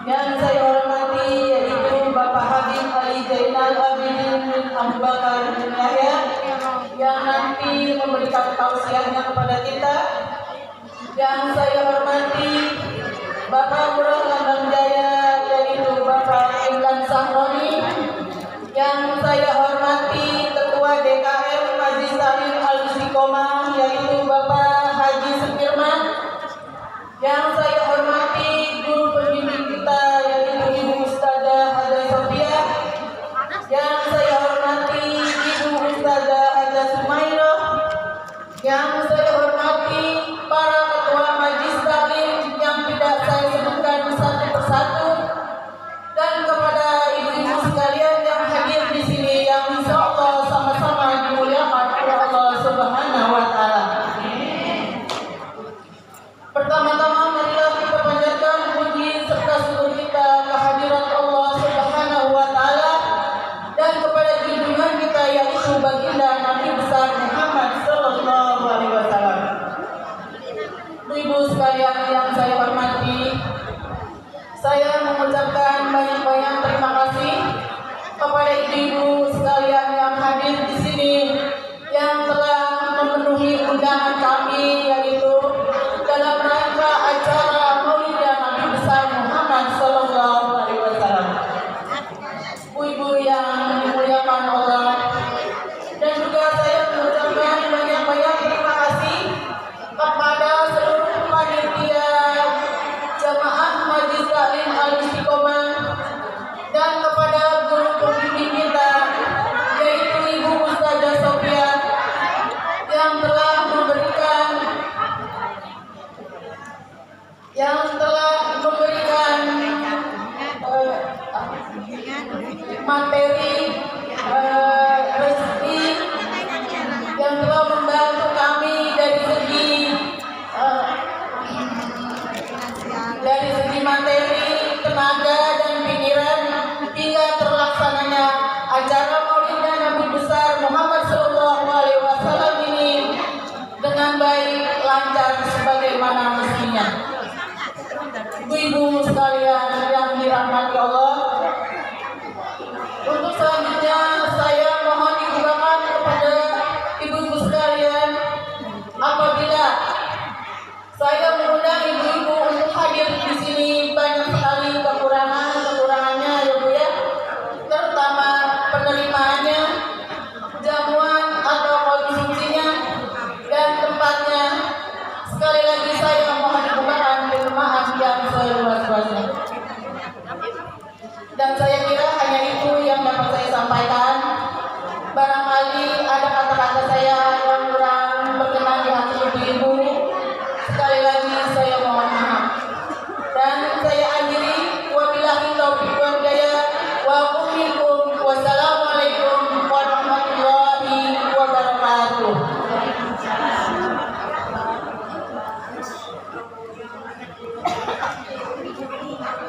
Yang saya hormati yaitu Bapak Habib Ali Zainal Abidin bin Abu Bakar bin Yahya yang nanti memberikan tausiahnya kepada kita. Yang saya hormati Bapak Lurah Lambang Jaya yaitu Bapak Imran Sahroni. Yang saya hormati Ketua DKM Majelis Taklim Al-Istiqomah yaitu Bapak Haji Sufirman. Yang saya hormati guru pembimbing kita yaitu Ibu Ustazah Hajah Sofia. Yang saya hormati Ibu Ustazah Hajah Sumairah. Yang saya hormati para ketua Majelis Taklim yang tidak saya sebutkan satu persatu, dan kepada ibu-ibu sekalian yang hadir di sini yang insyaallah sama-sama dimuliakan oleh Allah Subhanahu wa taala. Pertama-tama marilah kita panjatkan puji serta syukur kita kehadirat Allah Subhanahu wa taala dan kepada junjungan kita yaitu baginda Nabi besar Muhammad sallallahu alaihi wasallam. Ibu sekalian yang saya hormati, saya mengucapkan banyak-banyak terima kasih kepada ibu-ibu sekalian yang hadir di sini yang telah memenuhi undangan kami yaitu dalam rangka acara Maulid Nabi besar Muhammad sallallahu alaihi wasallam. Ibu-ibu yang dimuliakan Allah, dan juga saya mengucapkan banyak-banyak terima kasih kepada seluruh panitia jamaah Majelis Taklim Al-Istiqomah dan kepada guru pembimbing kita yaitu Ibu Ustazah Sofia yang telah memberikan materi rezeki, yang telah membantu kami dari segi materi, tenaga dan pikiran hingga terlaksananya acara Maulid Nabi besar Muhammad sallallahu alaihi wasallam ini dengan baik, lancar sebagaimana mestinya. Ibu-ibu sekalian yang dirahmati Allah, untuk selanjutnya saya mohon dibukakan kepada ibu-ibu sekalian apabila saya mengundang ibu-ibu untuk hadir di sini banyak sekali kekurangannya ya Bu ya, terutama penerimaannya, jamuan atau konsumsinya dan tempatnya. Sekali lagi saya mohon dibukakan dengan maaf yang seluas-luasnya. Dan saya kira hanya itu yang dapat saya sampaikan. Barangkali ada kata-kata saya yang kurang berkenan di hati ibu-ibu, sekali lagi saya mohon maaf. Dan saya akhiri, wabillahi taufiq wal hidayah, wa qul wassalamualaikum warahmatullahi wabarakatuh.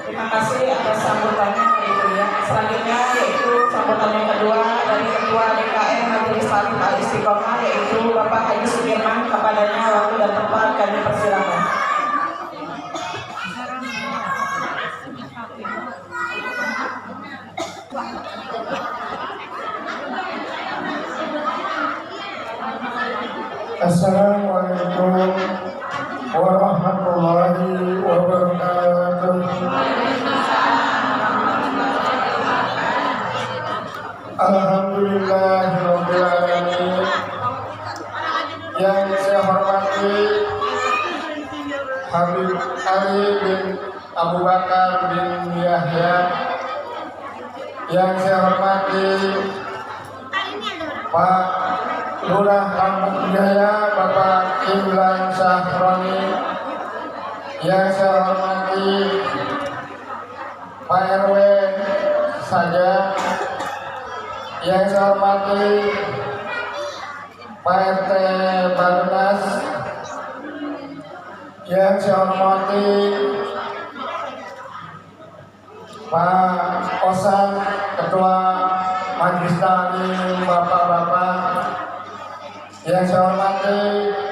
Terima kasih atas sambutannya Ibu ya. Selanjutnya yaitu sambutan yang kedua dari Ketua DKM Majelis Taklim Al-Istiqomah yaitu Bapak Haji Sufirman. Kepadanya waktu dan tempat kami persilakan. Assalamualaikum warahmatullahi wabarakatuh. Alhamdulillahirabbil alamin. Yang saya hormati Habib Ali bin Abu Bakar bin Yahya. Yang saya hormati Pak Lurah Lambang Jaya Bapak Imran Sahroni. Yang saya hormati Pak RW saja. Yang saya hormati Pak RT Barnas, yang saya hormati Pak Osan, Ketua Majelis Taklim, Bapak-bapak, yang saya hormati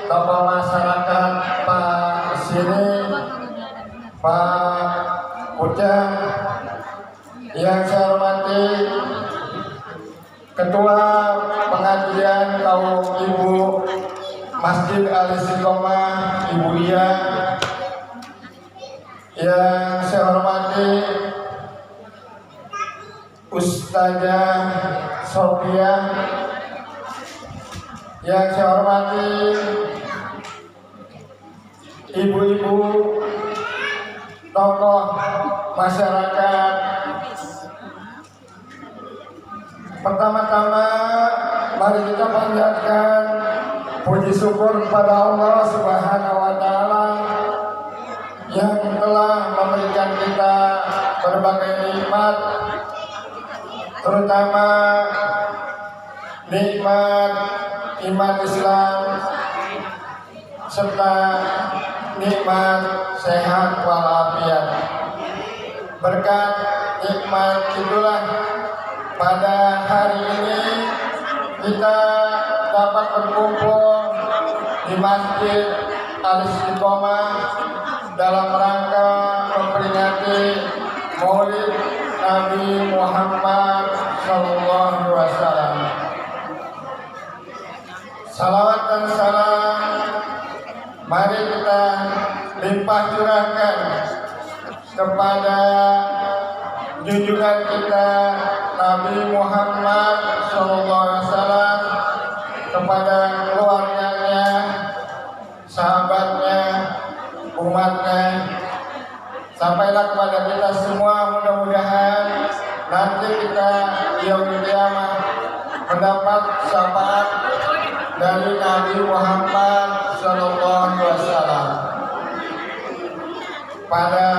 Bapak masyarakat, Pak Sini, Pak Ujang, yang saya hormati Ketua Pengajian kaum ibu Masjid Al-Istiqomah, Ibu Ia, yang saya hormati Ustazah Sofia, yang saya hormati ibu-ibu tokoh masyarakat. Pertama-tama mari kita panjatkan puji syukur kepada Allah Subhanahu wa taala yang telah memberikan kita berbagai nikmat, terutama nikmat iman Islam serta nikmat sehat walafiat. Berkat nikmat itulah pada hari ini kita dapat berkumpul di Masjid Al-Istiqomah dalam rangka memperingati Maulid Nabi Muhammad SAW. Salawat dan salam mari kita limpah curahkan kepada junjungan kita Nabi Muhammad SAW, kepada keluarganya, sahabatnya, umatnya, sampailah kepada kita semua. Mudah-mudahan nanti kita yaumul qiyamah mendapat syafaat dari Nabi Muhammad SAW. Pada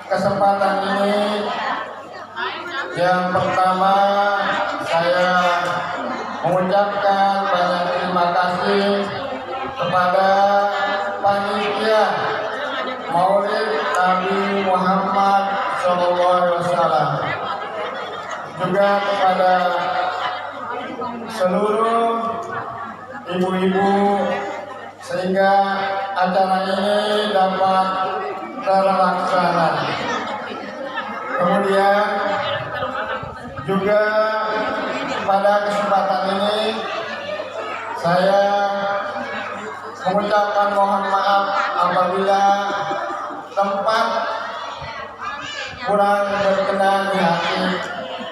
kesempatan ini, yang pertama saya mengucapkan banyak terima kasih kepada panitia Maulid Nabi Muhammad SAW, juga kepada seluruh ibu-ibu sehingga acara ini dapat terlaksana. Kemudian juga pada kesempatan ini saya mengucapkan mohon maaf apabila tempat kurang berkenan di hati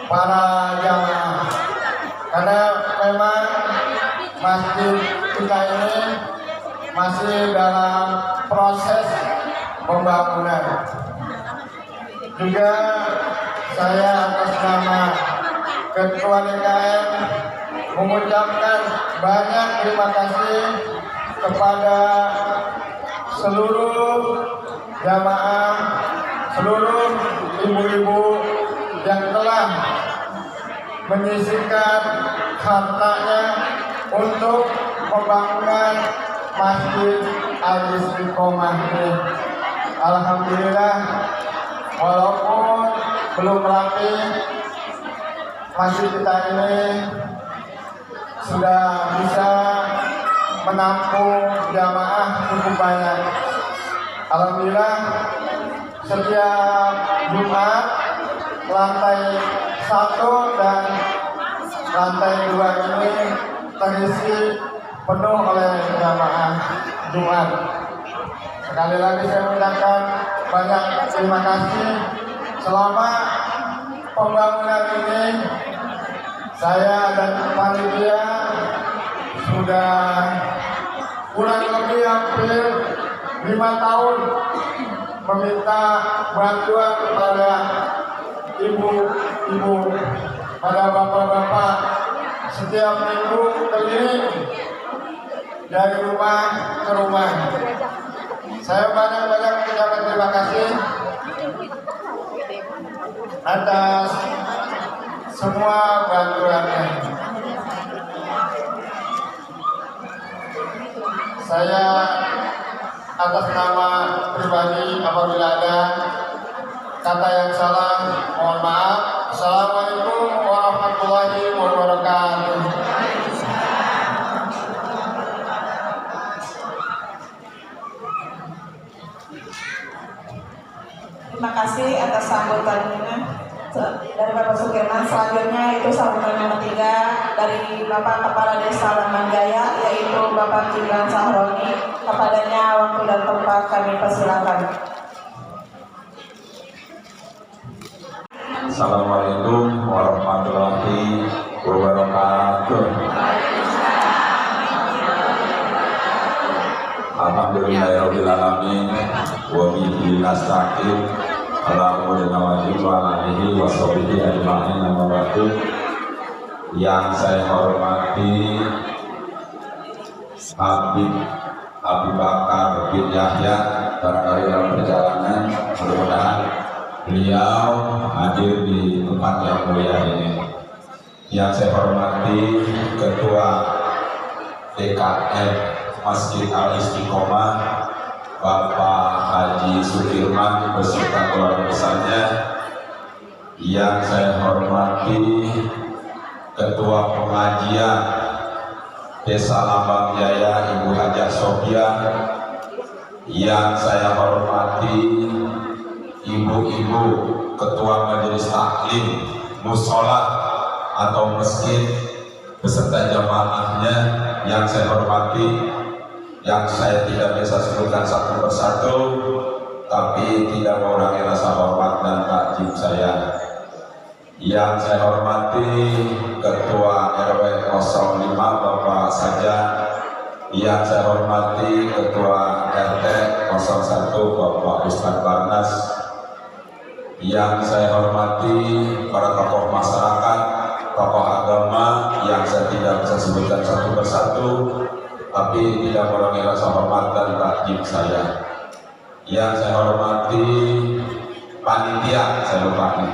para jamaah, karena memang masjid kita ini masih dalam proses pembangunan. Juga saya atas nama Ketua DKM mengucapkan banyak terima kasih kepada seluruh jamaah, seluruh ibu-ibu yang telah menyisihkan hartanya untuk pembangunan Masjid Al-Istiqomah ini. Alhamdulillah, walaupun belum rapi, masjid kita ini sudah bisa menampung jamaah cukup banyak. Alhamdulillah, setiap Jumat lantai 1 dan lantai 2 ini terisi penuh oleh jamaah Jumat. Sekali lagi saya mengucapkan banyak terima kasih. Selama pembangunan ini saya dan panitia sudah kurang lebih hampir 5 tahun meminta bantuan kepada ibu-ibu, pada bapak-bapak, setiap minggu keliling dari rumah ke rumah. Saya banyak-banyak mengucapkan terima kasih atas semua bantuannya. Saya atas nama pribadi apabila ada kata yang salah, mohon maaf. Assalamualaikum warahmatullahi wabarakatuh. Terima kasih atas sambutannya dari Bapak Sukirman. Selanjutnya itu sambutan yang ketiga dari Bapak Kepala Desa Lembanjaya, yaitu Bapak Kiblan Sahroni. Kepadanya waktu dan tempat kami persilakan. Assalamualaikum warahmatullahi wabarakatuh. Alhamdulillahirabbil alamin wa bihi nasta'in ala umuri nawajib wa alihi wa sahbihi ajma'in amma ba'du. Yang saya hormati Habib Abu Bakar bin Yahya barangkali dalam perjalanan, mudah-mudahan beliau hadir di tempat yang mulia ini. Yang saya hormati Ketua DKM Masjid Al-Istiqomah Bapak Haji Sukirman beserta keluarga besarnya. Yang saya hormati Ketua Pengajian Desa Lembanjaya Ibu Hajah Sofia. Yang saya hormati ibu-ibu ketua majelis taklim musola atau masjid beserta jamaahnya. Yang saya hormati, yang saya tidak bisa sebutkan satu persatu, tapi tidak mengurangi rasa hormat dan takjub saya. Yang saya hormati Ketua RW 05 Bapak Saja. Yang saya hormati Ketua RT 01 Bapak Ustadz Barnas. Yang saya hormati para tokoh masyarakat, tokoh agama yang saya tidak bisa sebutkan satu persatu, tapi tidak mengurangi rasa hormat dan takjub saya. Yang saya hormati panitia, saya lupa nih.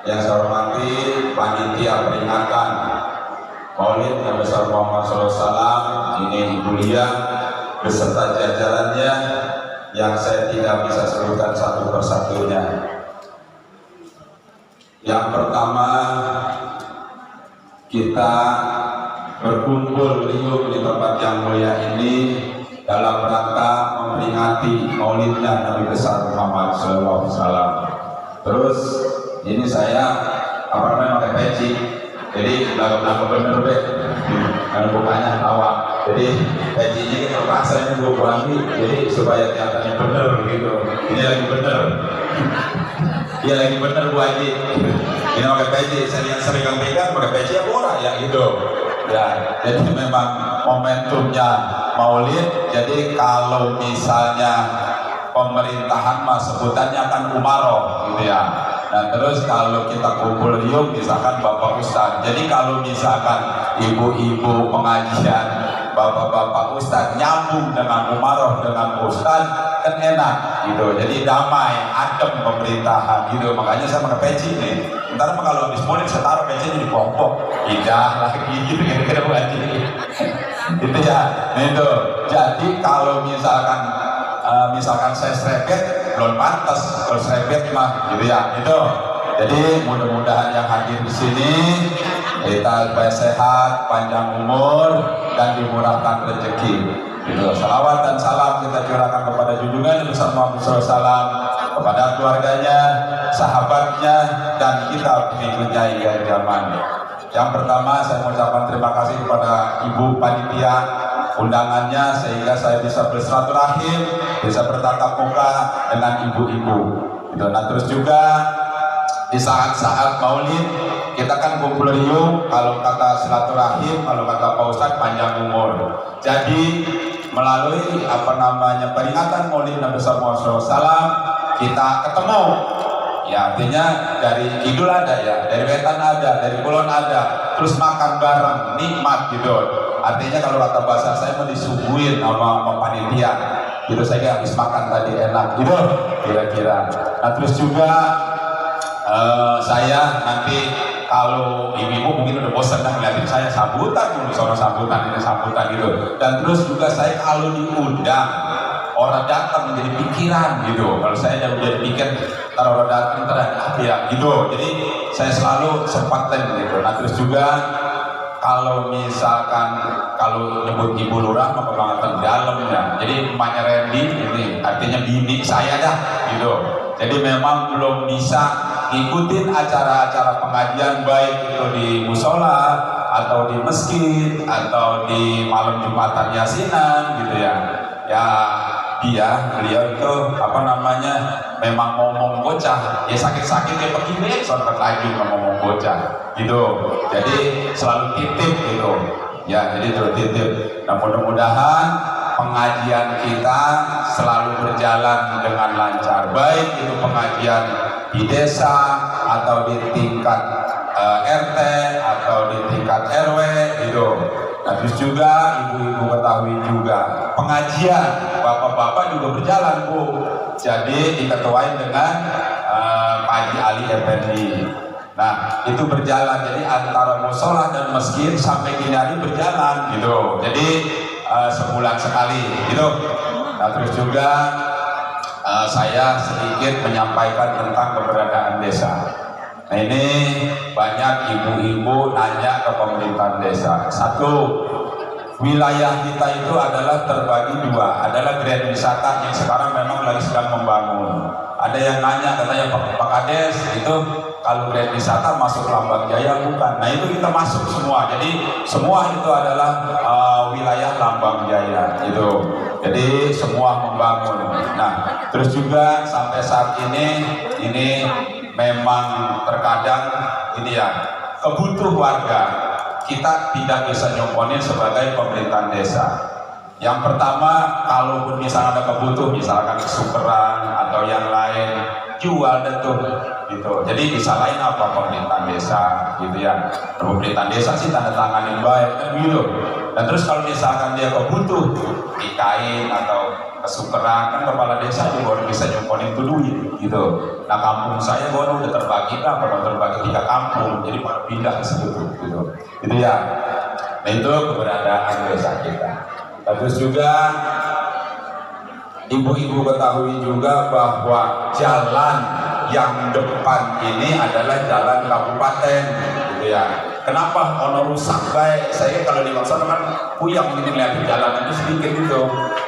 Yang saya hormati panitia peringatan Maulid Nabi Muhammad SAW, ini Ibu Lia beserta jajarannya yang saya tidak bisa sebutkan satu persatunya. Yang pertama, kita berkumpul riuh di tempat yang mulia ini dalam rangka memperingati Maulidnya Nabi besar Muhammad SAW. Terus ini saya pakai peci, jadi lagu bener deh, kalau bukanya awak. Jadi pecinya kita paksa ini gue kurangi, jadi supaya kelihatannya bener gitu. Ini lagi bener. Iya lagi bener Bu Haji. Ini pakai peci, saya yang sering pegang pakai peci ya murah ya gitu. Ya, jadi memang momentumnya Maulid. Jadi kalau misalnya pemerintahan mah sebutannya kan umaroh gitu ya. Nah terus kalau kita kumpul riuh misalkan Bapak Ustadz. Jadi kalau misalkan ibu-ibu pengajian, bapak-bapak Ustadz nyambung dengan umaroh dengan Ustadz kan enak gitu. Jadi damai, adem pemerintahan gitu. Makanya saya pakai peci nih. Ntar mah kalau habis Maulid saya taruh pecinya di pokok. Tidak lagi gitu kira-kira Bu Haji. Itu ya. Nah, itu. Jadi kalau misalkan saya serepet belum pantas, kalau serepet mah gitu ya. Itu. Jadi mudah-mudahan yang hadir di sini kita supaya sehat, panjang umur dan dimurahkan rezeki. Gitu. Salawat dan salam kita curahkan kepada junjungan Nabi Muhammad SAW, kepada keluarganya, sahabatnya, dan kita pengikutnya hingga zaman. Yang pertama saya mengucapkan terima kasih kepada Ibu Panitia undangannya sehingga saya bisa bersilaturahim, bisa bertatap muka dengan ibu-ibu. Gitu. Nah terus juga di saat-saat Maulid kita kan kumpul riuh, kalau kata silaturahim, kalau kata Pak Ustadz panjang umur. Jadi melalui peringatan Maulid Nabi SAW kita ketemu. Ya artinya dari Kidul ada ya, dari Wetan ada, dari Kulon ada, terus makan bareng, nikmat gitu. Artinya kalau kata bahasa saya mau disuguhin sama panitia, gitu saya habis makan tadi enak gitu kira-kira. Nah terus juga saya nanti kalau ibu-ibu mungkin udah bosan dah ngeliatin saya sambutan dulu sama sambutan ini sambutan gitu. Dan terus juga saya kalau diundang orang datang menjadi pikiran gitu. Kalau saya udah pikir ntar orang datang ntar ada apa ya gitu. Jadi saya selalu sempatin gitu. Nah terus juga kalau misalkan kalau nyebut Ibu Lurah maka banget dalam ya. Jadi emaknya Randy ini artinya bini saya dah gitu. Jadi memang belum bisa ngikutin acara-acara pengajian baik itu di musola atau di masjid atau di malam Jumatan Yasinan gitu ya. Ya beliau itu apa namanya memang ngomong bocah ya sakit-sakit ya pergi deh sobat lagi ngomong bocah gitu. Jadi selalu titip gitu ya, jadi terus titip. Nah mudah-mudahan pengajian kita selalu berjalan dengan lancar, baik itu pengajian di desa atau di tingkat RT atau di tingkat RW gitu. Nah terus juga ibu-ibu ketahui juga pengajian bapak-bapak juga berjalan Bu, jadi diketuain dengan Pak Haji Ali Effendi. Nah itu berjalan, jadi antara musola dan masjid sampai kini hari berjalan gitu, jadi sebulan sekali gitu. Nah terus juga saya sedikit menyampaikan tentang keberadaan desa. Nah ini banyak ibu-ibu nanya ke pemerintahan desa. Satu, wilayah kita itu adalah terbagi dua, adalah grand wisata yang sekarang memang lagi sedang membangun. Ada yang nanya katanya Pak Kades itu kalau grand wisata masuk Lambang Jaya bukan. Nah itu kita masuk semua, jadi semua itu adalah wilayah Lambang Jaya itu. Jadi semua membangun. Nah terus juga sampai saat ini memang terkadang ini ya kebutuh warga kita tidak bisa nyomponin sebagai pemerintahan desa. Yang pertama, kalaupun misalnya ada kebutuh, misalkan kesukeran atau yang lain, jual deh tuh gitu. Jadi disalahin apa pemerintahan desa gitu ya. Pemerintahan desa sih tanda tanganin baik kan gitu. Dan terus kalau misalkan dia kebutuh dikain atau kesukeran, kan kepala desa juga udah bisa nyomponin tuh duit gitu. Nah kampung saya udah terbagi lah, kalau terbagi 3 kampung, jadi pada pindah ke situ gitu. Itu ya. Nah itu keberadaan desa kita. Terus juga ibu-ibu ketahui juga bahwa jalan yang depan ini adalah jalan kabupaten gitu ya. Kenapa ono rusak baik? Saya kalau di Maksud kan puyang ini lihat jalan itu sedikit itu.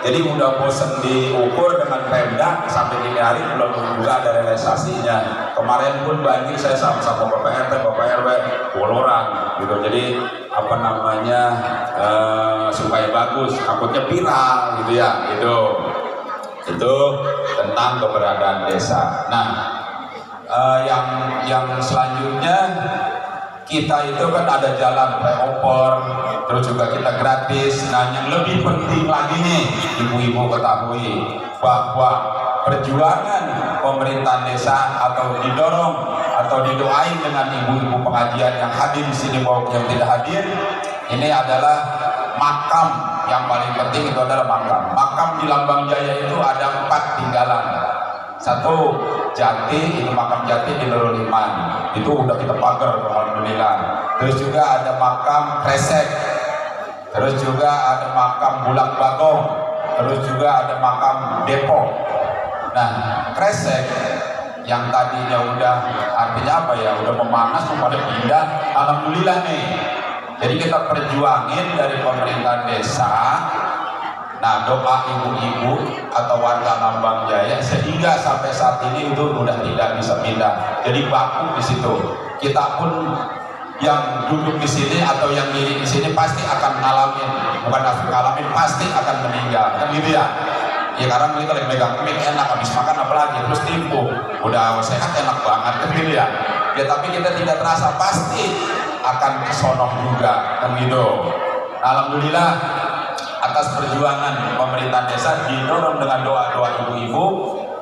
Jadi udah bosen diukur dengan Pemda sampai dini hari belum juga ada realisasinya. Kemarin pun banjir saya sama Bapak RT, Bapak RW, Poloran gitu. Jadi apa namanya supaya bagus, takutnya viral gitu ya. Itu tentang keberadaan desa. Nah, yang selanjutnya kita itu kan ada jalan flyover, terus juga kita gratis. Nah yang lebih penting lagi nih ibu-ibu ketahui bahwa perjuangan pemerintahan desa atau didorong atau didoain dengan ibu-ibu pengajian yang hadir di sini maupun yang tidak hadir, ini adalah makam yang paling penting. Itu adalah makam di Lambang Jaya itu ada 4 tinggalan. 1 Jati, itu makam Jati di Nurul Iman, itu udah kita pagar alhamdulillah. Terus juga ada makam Kresek, terus juga ada makam Bulak Bagong, terus juga ada makam Depok. Nah Kresek yang tadinya udah artinya apa ya, udah memanas pada pindah, alhamdulillah nih. Jadi kita perjuangin dari pemerintahan desa. Nah doa ibu-ibu atau warga Lambang Jaya sehingga sampai saat ini itu udah tidak bisa pindah. Jadi baku di situ. Kita pun yang duduk di sini atau yang diri di sini pasti akan ngalamin, pasti akan meninggal. Kan gitu ya. Ya karena kita lagi megang mic enak, habis makan apalagi terus tipu. Udah sehat enak banget kan gitu ya. Ya tapi kita tidak terasa pasti akan kesono juga kan gitu. Alhamdulillah atas perjuangan pemerintahan desa didorong dengan doa-doa ibu-ibu,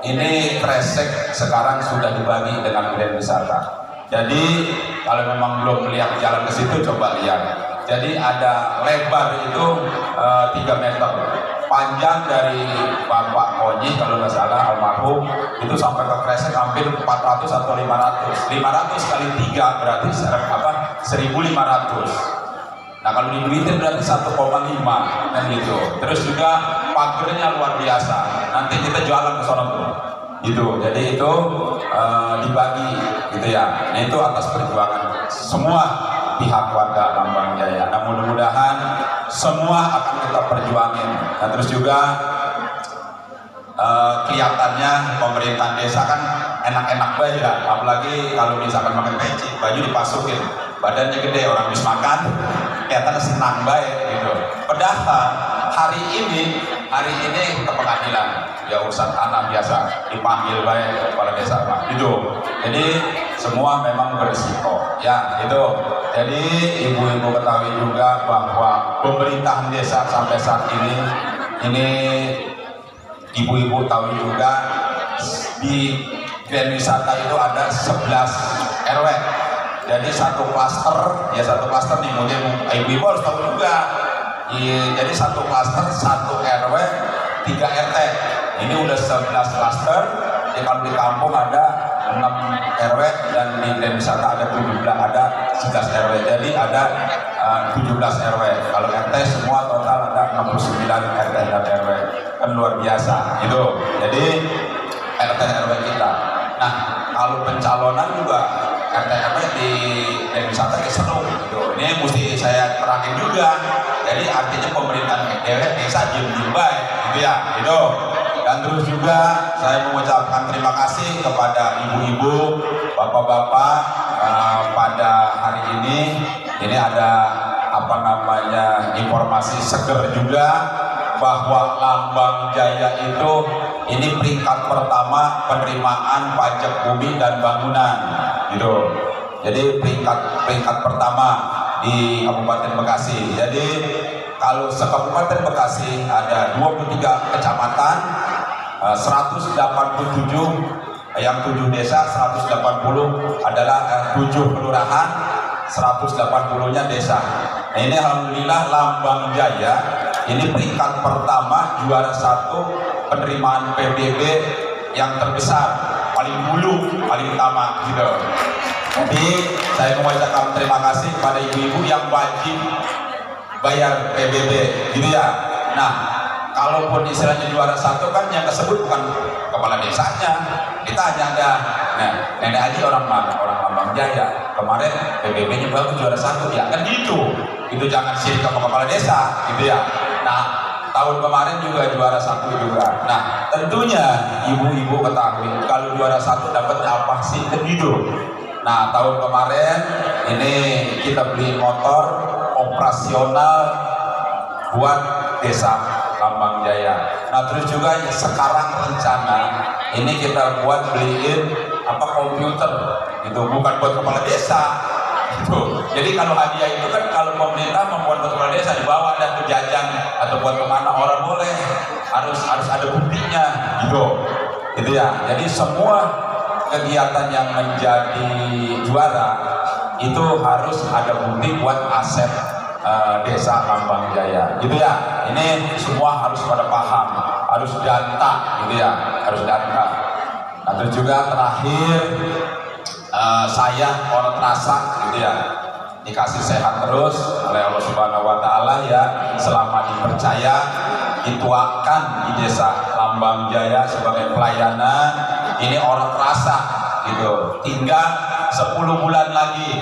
ini Kresek sekarang sudah dibagi dengan grand wisata. Jadi kalau memang belum melihat jalan ke situ coba lihat. Jadi ada lebar itu 3 meter, panjang dari Bapak Konyi kalau nggak salah almarhum itu sampai ke kresek hampir 400 atau 500 kali 3 berarti 1.500. Nah kalau diduitin berarti 1,5 kan gitu. Terus juga pagernya luar biasa. Nanti kita jualan ke sono tuh. Gitu. Jadi itu dibagi gitu ya. Nah itu atas perjuangan semua pihak warga Lambang Jaya. Nah mudah-mudahan semua akan kita perjuangin. Nah terus juga kelihatannya pemerintahan desa kan enak-enak baik ya. Apalagi kalau misalkan makan peci, baju dipasukin, badannya gede, orang habis makan kelihatan senang baik gitu. Padahal hari ini ke pengadilan ya urusan tanah biasa dipanggil baik kepala desa Pak itu. Jadi semua memang berisiko ya itu. Jadi ibu-ibu ketahui juga bahwa pemerintahan desa sampai saat ini ibu-ibu tahu juga di Grand Wisata itu ada 11 RW. Jadi satu klaster nih, mungkin ibu-ibu harus tahu juga. Jadi satu klaster, satu RW, 3 RT. Ini udah 11 klaster. Jadi kalau di kampung ada 6 RW dan di Grand Wisata ada 11 RW. Jadi ada 17 RW. Kalau RT semua total ada 69 RT dan RW. Kan luar biasa itu. Jadi RT RW kita. Nah kalau pencalonan juga RT RW di wisata seru gitu. Ini mesti saya terangin juga. Jadi artinya pemerintahan desa diem baik gitu ya gitu. Dan terus juga saya mengucapkan terima kasih kepada ibu-ibu, bapak-bapak pada hari ini ada informasi seger juga bahwa Lambang Jaya itu ini peringkat pertama penerimaan pajak bumi dan bangunan gitu. Jadi peringkat pertama di Kabupaten Bekasi. Jadi kalau se-Kabupaten Bekasi ada 23 kecamatan, 187 yang 7 desa, 180 adalah 7 kelurahan, 180-nya desa. Nah ini alhamdulillah Lambang Jaya ini peringkat pertama juara 1 penerimaan PBB yang terbesar, paling dulu, paling utama gitu. Jadi saya mengucapkan terima kasih kepada ibu-ibu yang wajib bayar PBB gitu ya. Nah kalaupun istilahnya juara 1 kan yang tersebut bukan kepala desanya, kita hanya ada nenek Haji orang mana, orang Lambang Jaya kemarin PBB-nya bagus juara 1 ya kan gitu. Itu jangan sirik sama kepala desa gitu ya. Nah tahun kemarin juga juara 1 juga. Nah tentunya ibu-ibu ketahui kalau juara 1 dapatnya apa sih kan gitu. Nah tahun kemarin ini kita beli motor operasional buat desa Lambang Jaya. Nah terus juga sekarang rencana ini kita buat beliin komputer itu bukan buat kepala desa gitu. Jadi kalau hadiah itu kan kalau pemerintah membuat buat kepala desa dibawa dan ke jajan atau buat kemana orang boleh, harus ada buktinya gitu ya. Jadi semua kegiatan yang menjadi juara itu harus ada bukti buat aset desa Lambang Jaya gitu ya. Ini semua harus pada paham, harus data gitu ya, harus data. Nah terus juga terakhir saya orang terasa gitu ya, dikasih sehat terus oleh Allah Subhanahu Wa Taala ya, selama dipercaya dituakan di desa Lambang Jaya sebagai pelayanan. Ini orang terasa gitu, tinggal 10 bulan lagi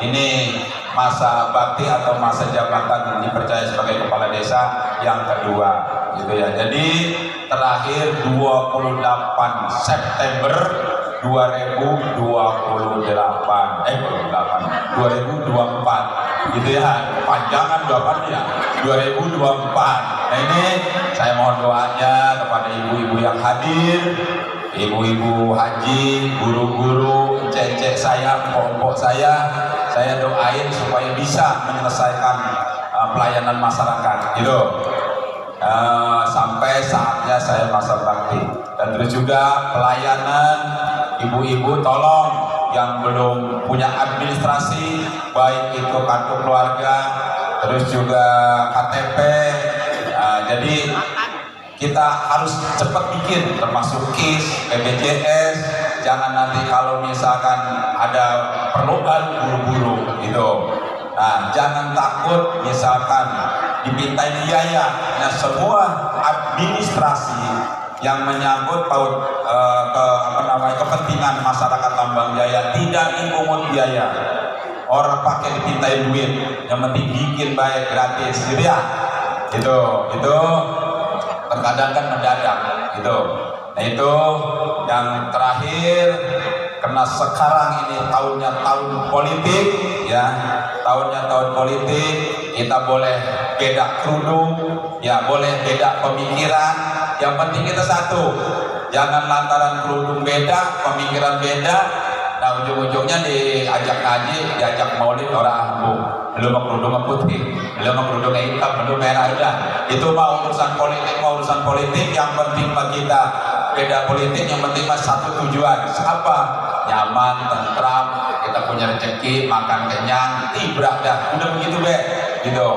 ini masa bakti atau masa jabatan dipercaya sebagai kepala desa yang kedua gitu ya. Jadi terakhir 28 September 2024 gitu ya, panjangan 28 ya 2024. Nah ini saya mohon doanya kepada ibu-ibu yang hadir, ibu-ibu haji, guru-guru, encek-encek saya, empok-empok saya doain supaya bisa menyelesaikan pelayanan masyarakat gitu. Sampai saatnya saya masa bakti. Dan terus juga pelayanan ibu-ibu tolong yang belum punya administrasi, baik itu kartu keluarga, terus juga KTP. Jadi kita harus cepat bikin, termasuk KIS, BPJS. Jangan nanti kalau misalkan ada perlukan buru-buru gitu. Nah, jangan takut misalkan dimintai biaya. Nah, semua administrasi yang menyangkut kepentingan masyarakat Lambang Jaya tidak dipungut biaya. Orang pakai dipintai duit, yang penting bikin baik gratis, gitu ya. Itu terkadang kan mendadak, gitu. Nah itu yang terakhir, karena sekarang ini tahunnya tahun politik, ya, tahunnya tahun politik, kita boleh beda kerudung, ya, boleh beda pemikiran, yang penting kita satu. Jangan lantaran kerudung beda, pemikiran beda, nah ujung-ujungnya diajak ngaji, diajak maulid orang ambung. Belum kerudung putih, belum kerudung hitam, belum merah, udah. Itu mau urusan politik, yang penting bagi kita beda politik, yang penting mah satu tujuan. Apa? Nyaman, tentram, kita punya rezeki, makan kenyang, tibrak dah. Udah begitu be, gitu.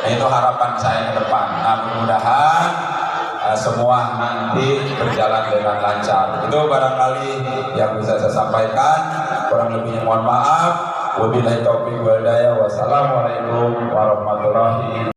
Nah, itu harapan saya ke depan. Nah, mudah-mudahan semua nanti berjalan dengan lancar. Itu barangkali yang bisa saya sampaikan. Kurang lebihnya mohon maaf. Wabillahi taufiq wal hidayah. Wassalamualaikum warahmatullahi wabarakatuh.